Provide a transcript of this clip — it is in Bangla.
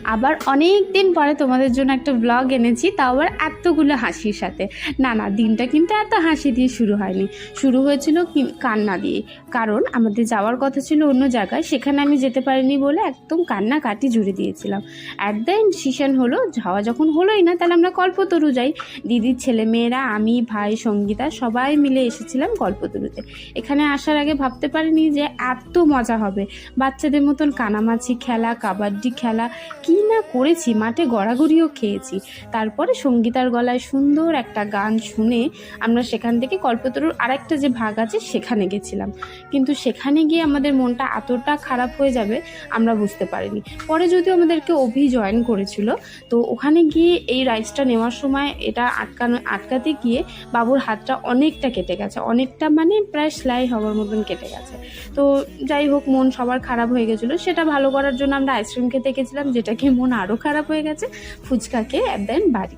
আবার অনেক দিন পরে তোমাদের জন্য একটা ব্লগ এনেছি, তাও আবার এতগুলো হাসির সাথে। না না, দিনটা কিন্তু এত হাসি দিয়ে শুরু হয়নি, শুরু হয়েছিল কান্না দিয়ে। কারণ আমাদের যাওয়ার কথা ছিল অন্য জায়গায়, সেখানে আমি যেতে পারিনি বলে একদম কান্নাকাটি জুড়ে দিয়েছিলাম। অ্যাট দ্য এন্ড ডিসিশন হলো, যাওয়া যখন হলোই না, তাহলে আমরা কল্পতরু যাই। দিদির ছেলে মেয়েরা, আমি, ভাই, সঙ্গীতা সবাই মিলে এসেছিলাম কল্পতরুতে। এখানে আসার আগে ভাবতে পারিনি যে এত মজা হবে। বাচ্চাদের মতন কানামাছি খেলা, কাবাডি খেলা, কি না করেছি, মাঠে গড়াগড়িও খেয়েছি। তারপরে সঙ্গীতার গলায় সুন্দর একটা গান শুনে আমরা সেখান থেকে কল্পতরুর আরেকটা যে ভাগ আছে সেখানে গেছিলাম। কিন্তু সেখানে গিয়ে আমাদের মনটা এতটা খারাপ হয়ে যাবে আমরা বুঝতে পারিনি। পরে যদিও আমাদেরকে অভি জয়েন করেছিল, তো ওখানে গিয়ে এই রাইডসটা নেওয়ার সময় এটা আটকাতে গিয়ে বাবুর হাতটা অনেকটা কেটে গেছে, অনেকটা মানে প্রায় সেলাই হওয়ার মতন কেটে গেছে। তো যাই হোক, মন সবার খারাপ হয়ে গেছিলো। সেটা ভালো করার জন্য আমরা আইসক্রিম খেতে গেছিলাম, যেটাকে মন আরও খারাপ হয়ে গেছে। ফুচকা খেয়ে একদিন বাড়ি।